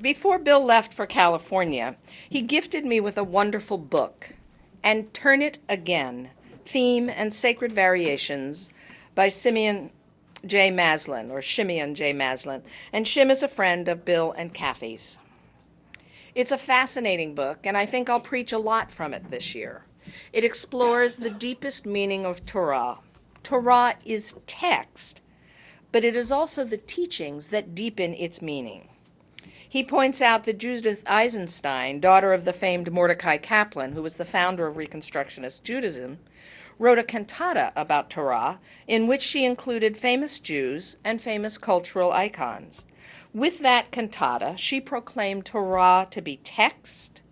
Before Bill left for California, he gifted me with a wonderful book, And Turn It Again, Theme and Sacred Variations by Simeon J. Maslin, or Shimeon J. Maslin. And Shim is a friend of Bill and Kathy's. It's a fascinating book, and I think I'll preach a lot from it this year. It explores the deepest meaning of Torah. Torah is text, but it is also the teachings that deepen its meaning. He points out that Judith Eisenstein, daughter of the famed Mordecai Kaplan, who was the founder of Reconstructionist Judaism, wrote a cantata about Torah in which she included famous Jews and famous cultural icons. With that cantata, she proclaimed Torah to be text,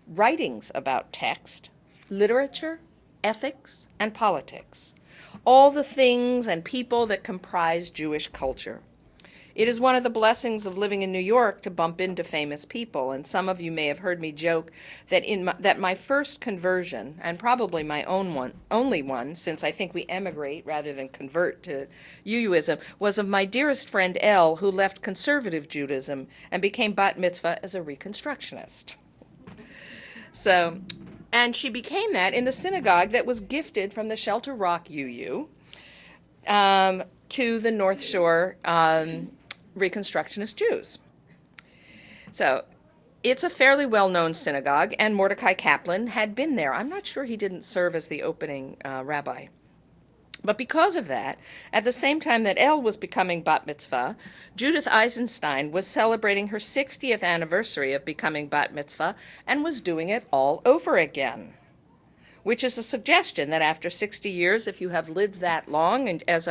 writings about text, literature, ethics, and politics, all the things and people that comprise Jewish culture. It is one of the blessings of living in New York to bump into famous people, and some of you may have heard me joke that my first conversion, and probably my only one, since I think we emigrate rather than convert to UUism, was of my dearest friend Elle, who left conservative Judaism and became bat mitzvah as a Reconstructionist. And she became that in the synagogue that was gifted from the Shelter Rock UU to the North Shore Reconstructionist Jews. So it's a fairly well-known synagogue, and Mordecai Kaplan had been there. I'm not sure he didn't serve as the opening rabbi. But because of that, at the same time that Elle was becoming bat mitzvah, Judith Eisenstein was celebrating her 60th anniversary of becoming bat mitzvah and was doing it all over again, which is a suggestion that after 60 years, if you have lived that long and as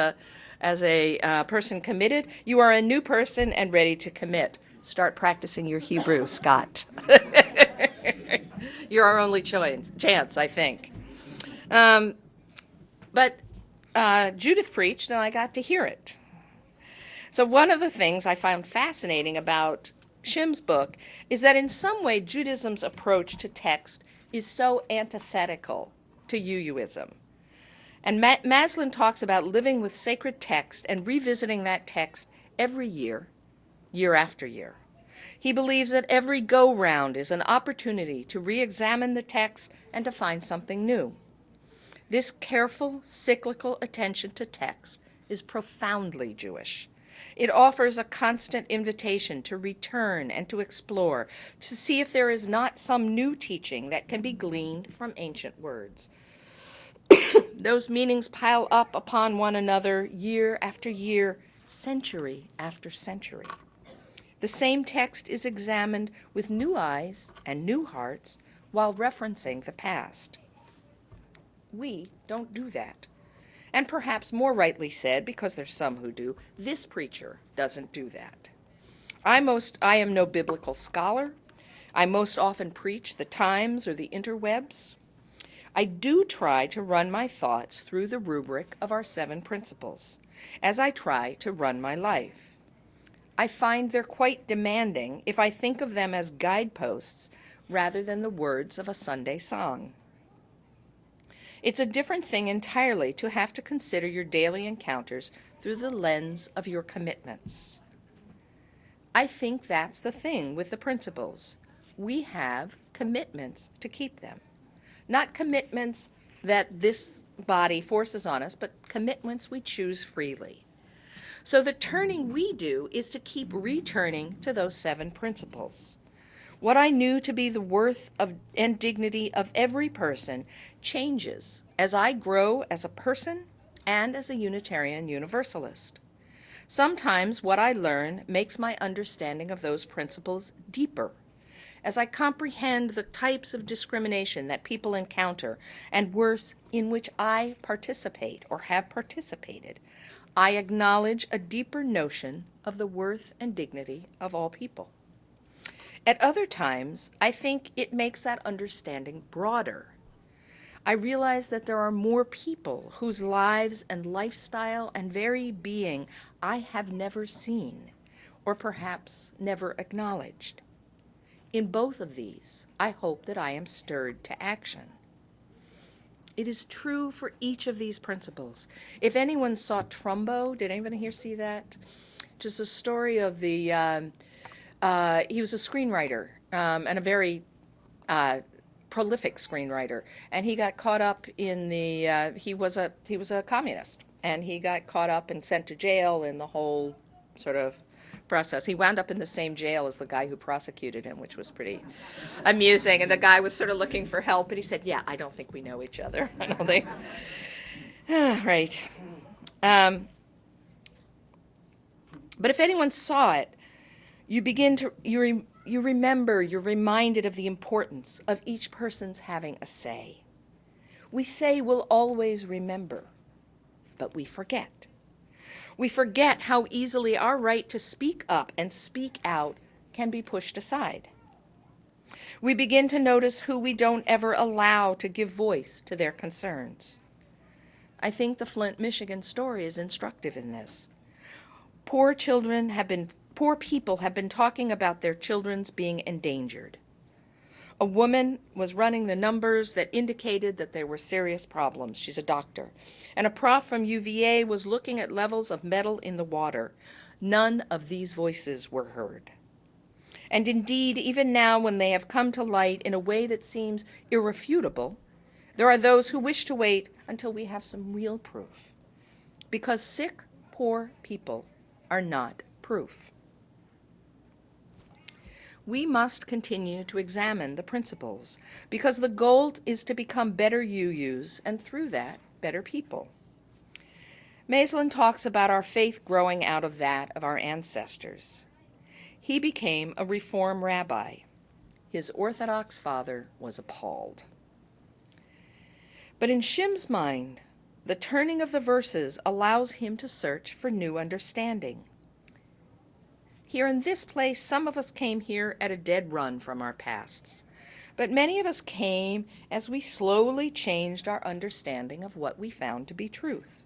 a person committed, you are a new person and ready to commit. Start practicing your Hebrew, Scott. You're our only chance, I think. But Judith preached, and I got to hear it. So one of the things I found fascinating about Shim's book is that in some way Judaism's approach to text is so antithetical to UUism. And Maslin talks about living with sacred text and revisiting that text every year, year after year. He believes that every go-round is an opportunity to re-examine the text and to find something new. This careful, cyclical attention to text is profoundly Jewish. It offers a constant invitation to return and to explore, to see if there is not some new teaching that can be gleaned from ancient words. Those meanings pile up upon one another year after year, century after century. The same text is examined with new eyes and new hearts while referencing the past. We don't do that. And perhaps more rightly said, because there's some who do, this preacher doesn't do that. I am no biblical scholar. I most often preach the Times or the interwebs. I do try to run my thoughts through the rubric of our 7 principles, as I try to run my life. I find they're quite demanding if I think of them as guideposts rather than the words of a Sunday song. It's a different thing entirely to have to consider your daily encounters through the lens of your commitments. I think that's the thing with the principles. We have commitments to keep them. Not commitments that this body forces on us, but commitments we choose freely. So the turning we do is to keep returning to those 7 principles. What I knew to be the worth and dignity of every person changes as I grow as a person and as a Unitarian Universalist. Sometimes what I learn makes my understanding of those principles deeper. As I comprehend the types of discrimination that people encounter, and worse, in which I participate or have participated, I acknowledge a deeper notion of the worth and dignity of all people. At other times, I think it makes that understanding broader. I realize that there are more people whose lives and lifestyle and very being I have never seen, or perhaps never acknowledged. In both of these, I hope that I am stirred to action. It is true for each of these principles. If anyone saw Trumbo, did anyone here see that? Just a story of the He was a screenwriter, and a very prolific screenwriter, and he got caught up in the he was a communist, and he got caught up and sent to jail in the whole sort of process. He wound up in the same jail as the guy who prosecuted him, which was pretty amusing. And the guy was sort of looking for help, and he said, "Yeah, I don't think we know each other. I don't think." Right. But if anyone saw it, you begin to you remember, you're reminded of the importance of each person's having a say. We say we'll always remember, but we forget. We forget how easily our right to speak up and speak out can be pushed aside. We begin to notice who we don't ever allow to give voice to their concerns. I think the Flint, Michigan story is instructive in this. Poor people have been talking about their children's being endangered. A woman was running the numbers that indicated that there were serious problems. She's a doctor. And a prof from UVA was looking at levels of metal in the water. None of these voices were heard. And indeed, even now, when they have come to light in a way that seems irrefutable, there are those who wish to wait until we have some real proof. Because sick, poor people are not proof. We must continue to examine the principles, because the goal is to become better UUs, and through that, better people. Maislin talks about our faith growing out of that of our ancestors. He became a Reform rabbi. His Orthodox father was appalled. But in Shim's mind, the turning of the verses allows him to search for new understanding. Here in this place, some of us came here at a dead run from our pasts, but many of us came as we slowly changed our understanding of what we found to be truth.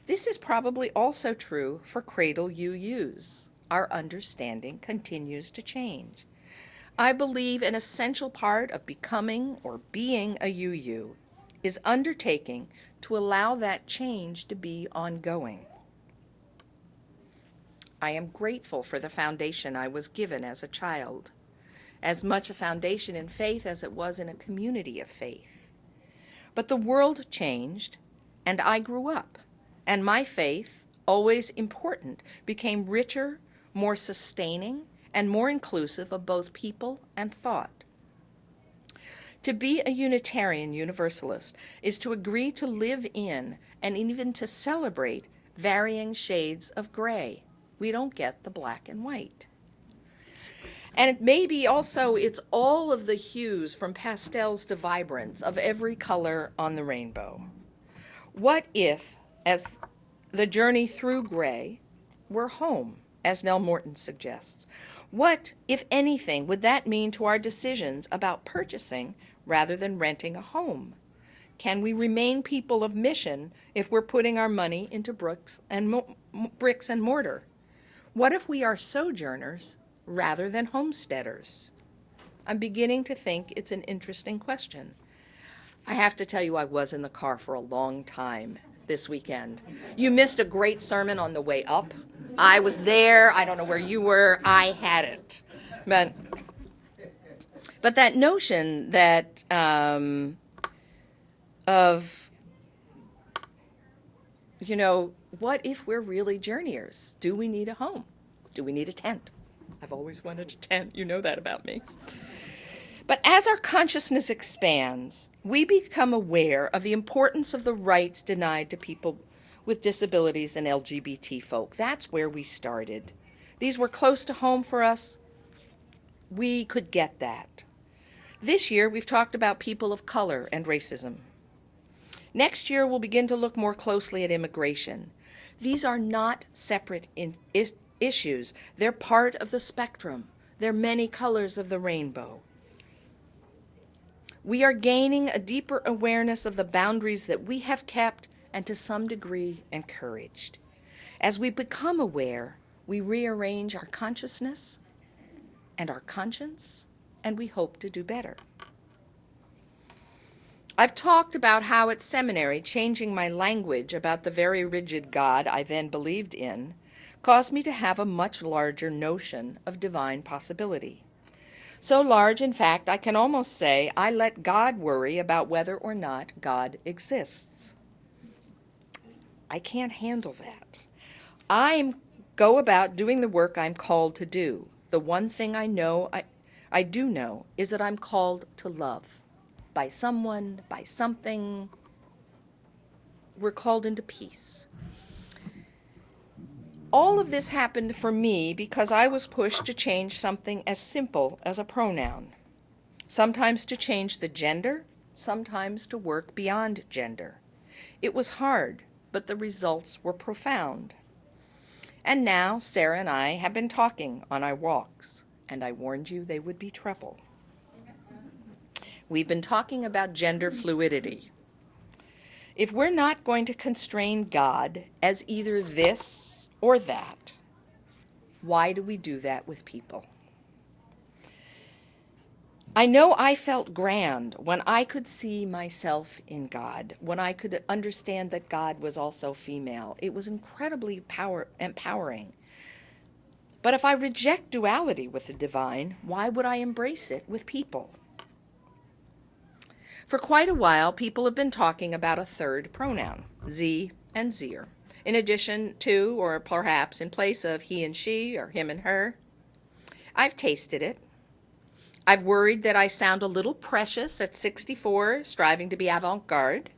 This is probably also true for cradle UUs. Our understanding continues to change. I believe an essential part of becoming or being a UU is undertaking to allow that change to be ongoing. I am grateful for the foundation I was given as a child, as much a foundation in faith as it was in a community of faith. But the world changed, and I grew up, and my faith, always important, became richer, more sustaining, and more inclusive of both people and thought. To be a Unitarian Universalist is to agree to live in and even to celebrate varying shades of gray. We don't get the black and white. And it may be also, it's all of the hues from pastels to vibrance of every color on the rainbow. What if, as the journey through gray, were home, as Nell Morton suggests? What, if anything, would that mean to our decisions about purchasing rather than renting a home? Can we remain people of mission if we're putting our money into bricks and mortar? What if we are sojourners rather than homesteaders? I'm beginning to think it's an interesting question. I have to tell you, I was in the car for a long time this weekend. You missed a great sermon on the way up. I was there. I don't know where you were. I had it. But that notion that what if we're really journeyers? Do we need a home? Do we need a tent? I've always wanted a tent. You know that about me. But as our consciousness expands, we become aware of the importance of the rights denied to people with disabilities and LGBT folk. That's where we started. These were close to home for us. We could get that. This year, we've talked about people of color and racism. Next year, we'll begin to look more closely at immigration. These are not separate issues. They're part of the spectrum. They're many colors of the rainbow. We are gaining a deeper awareness of the boundaries that we have kept and to some degree encouraged. As we become aware, we rearrange our consciousness and our conscience, and we hope to do better. I've talked about how at seminary, changing my language about the very rigid God I then believed in caused me to have a much larger notion of divine possibility. So large, in fact, I can almost say I let God worry about whether or not God exists. I can't handle that. I go about doing the work I'm called to do. The one thing I do know is that I'm called to love. By someone, by something. We're called into peace. All of this happened for me because I was pushed to change something as simple as a pronoun. Sometimes to change the gender, sometimes to work beyond gender. It was hard, but the results were profound. And now Sarah and I have been talking on our walks, and I warned you they would be trouble. We've been talking about gender fluidity. If we're not going to constrain God as either this or that, why do we do that with people? I know I felt grand when I could see myself in God, when I could understand that God was also female. It was incredibly empowering. But if I reject duality with the divine, why would I embrace it with people? For quite a while, people have been talking about a third pronoun, ze and zir, in addition to, or perhaps in place of, he and she, or him and her. I've tasted it. I've worried that I sound a little precious at 64, striving to be avant-garde.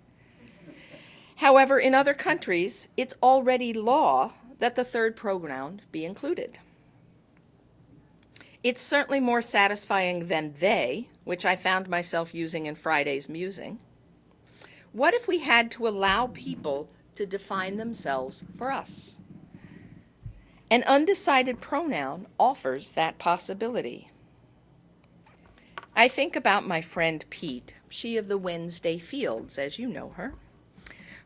However, in other countries, it's already law that the third pronoun be included. It's certainly more satisfying than they, which I found myself using in Friday's musing. What if we had to allow people to define themselves for us? An undecided pronoun offers that possibility. I think about my friend Pete, she of the Wednesday Fields, as you know her.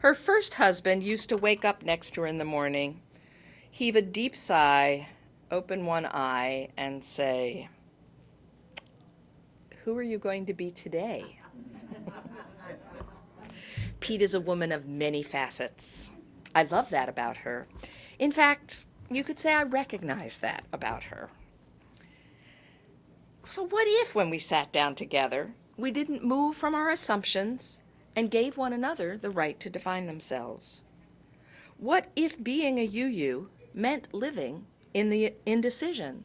Her first husband used to wake up next to her in the morning, heave a deep sigh, open one eye, and say, "Who are you going to be today?" Pete is a woman of many facets. I love that about her. In fact, you could say I recognize that about her. So what if, when we sat down together, we didn't move from our assumptions and gave one another the right to define themselves? What if being a UU meant living in the indecision,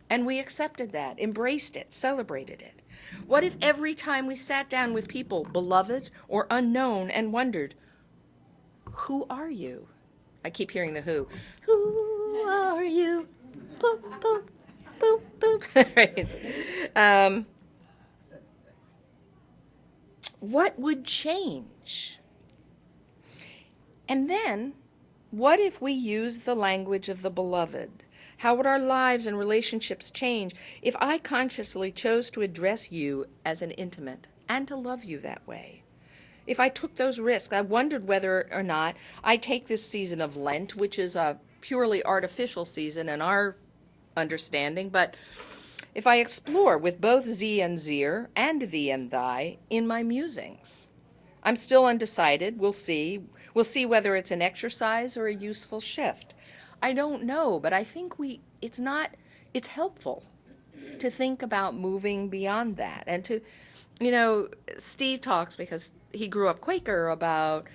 and we accepted that, embraced it, celebrated it? What if every time we sat down with people, beloved or unknown, and wondered, who are you? I keep hearing the who. Who are you? Boop, boop, boop, boop. Right. What would change? And then, what if we used the language of the beloved? How would our lives and relationships change if I consciously chose to address you as an intimate and to love you that way? If I took those risks, I wondered whether or not I take this season of Lent, which is a purely artificial season in our understanding, but if I explore with both ze and zir and thee and thy in my musings. I'm still undecided. We'll see. We'll see whether it's an exercise or a useful shift. I don't know, but I think it's helpful to think about moving beyond that and to, Steve talks because he grew up Quaker about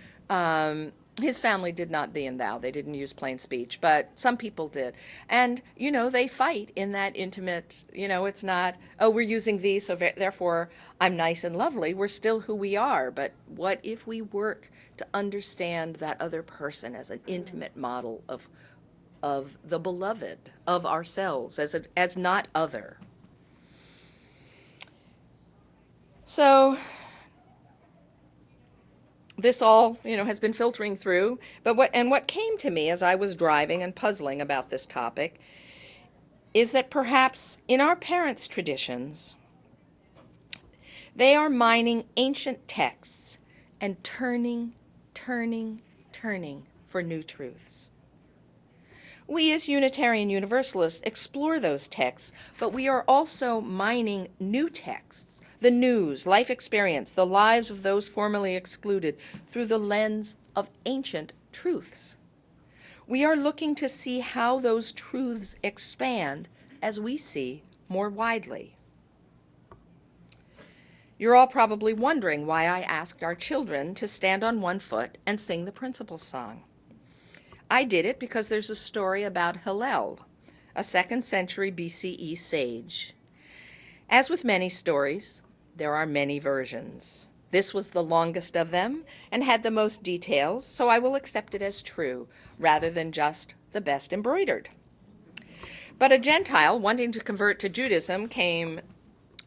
his family did not thee and thou. They didn't use plain speech, but some people did. And, they fight in that intimate, it's not, oh, we're using thee, so therefore I'm nice and lovely. We're still who we are. But what if we work to understand that other person as an intimate model of the beloved, of ourselves, as not other? So this all, has been filtering through. But what came to me as I was driving and puzzling about this topic is that perhaps in our parents' traditions, they are mining ancient texts and turning for new truths. We as Unitarian Universalists explore those texts, but we are also mining new texts, the news, life experience, the lives of those formerly excluded through the lens of ancient truths. We are looking to see how those truths expand as we see more widely. You're all probably wondering why I asked our children to stand on one foot and sing the principal's song. I did it because there's a story about Hillel, a 2nd century BCE sage. As with many stories, there are many versions. This was the longest of them and had the most details, so I will accept it as true rather than just the best embroidered. But a Gentile wanting to convert to Judaism came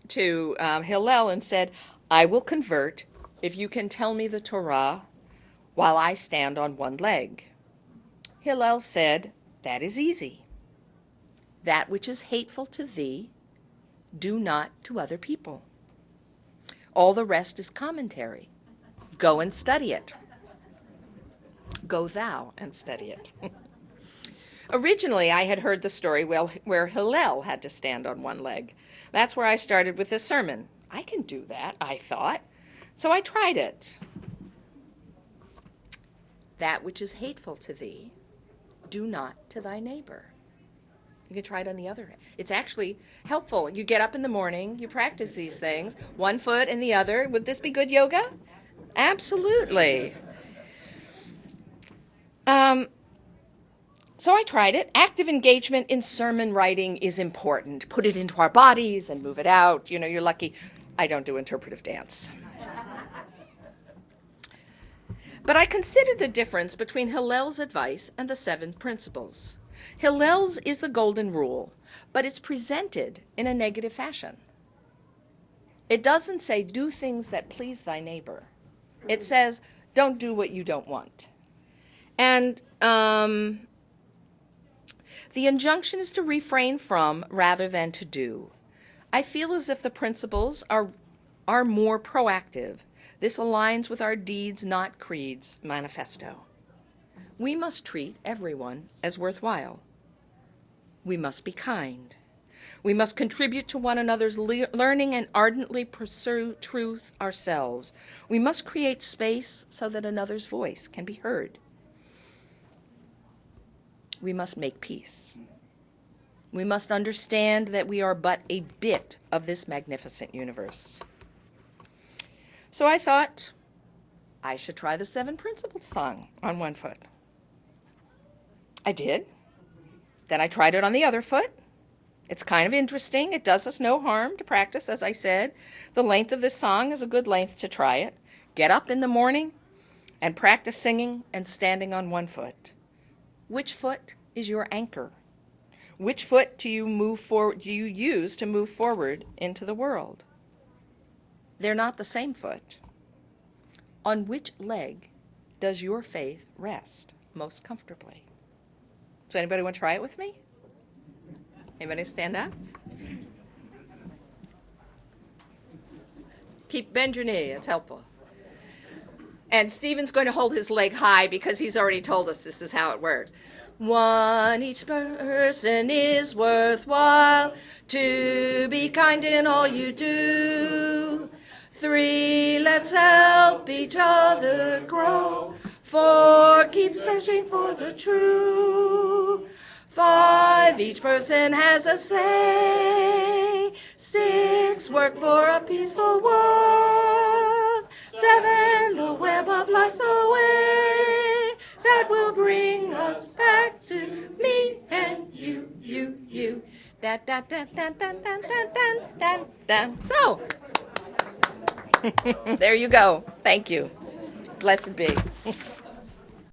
to Hillel and said, "I will convert if you can tell me the Torah while I stand on one leg." Hillel said, "That is easy. That which is hateful to thee, do not to other people. All the rest is commentary. Go and study it. Go thou and study it." Originally, I had heard the story where Hillel had to stand on one leg. That's where I started with this sermon. I can do that, I thought. So I tried it. That which is hateful to thee, do not to thy neighbor. You can try it on the other hand. It's actually helpful. You get up in the morning, you practice these things, one foot and the other. Would this be good yoga? Absolutely. So I tried it. Active engagement in sermon writing is important. Put it into our bodies and move it out. You know, you're lucky I don't do interpretive dance. But I considered the difference between Hillel's advice and the 7 principles. Hillel's is the golden rule, but it's presented in a negative fashion. It doesn't say, do things that please thy neighbor. It says, don't do what you don't want. And the injunction is to refrain from rather than to do. I feel as if the principles are more proactive. This aligns with our Deeds, Not Creeds manifesto. We must treat everyone as worthwhile. We must be kind. We must contribute to one another's learning and ardently pursue truth ourselves. We must create space so that another's voice can be heard. We must make peace. We must understand that we are but a bit of this magnificent universe. So I thought I should try the 7 Principles song on one foot. I did. Then I tried it on the other foot. It's kind of interesting. It does us no harm to practice, as I said. The length of this song is a good length to try it. Get up in the morning and practice singing and standing on one foot. Which foot is your anchor? Which foot do you use to move forward into the world? They're not the same foot. On which leg does your faith rest most comfortably? So anybody want to try it with me? Anybody stand up? Bend your knee, it's helpful. And Stephen's going to hold his leg high because he's already told us this is how it works. 1, each person is worthwhile, 2, be kind in all you do, 3, let's help each other grow, 4, keep searching for the true, 5, each person has a say, 6, work for a peaceful world, 7, the web of life's a way that will bring us back to me and you. Da, da, da, da, da, da, da, da, da. So, there you go. Thank you. Blessed be.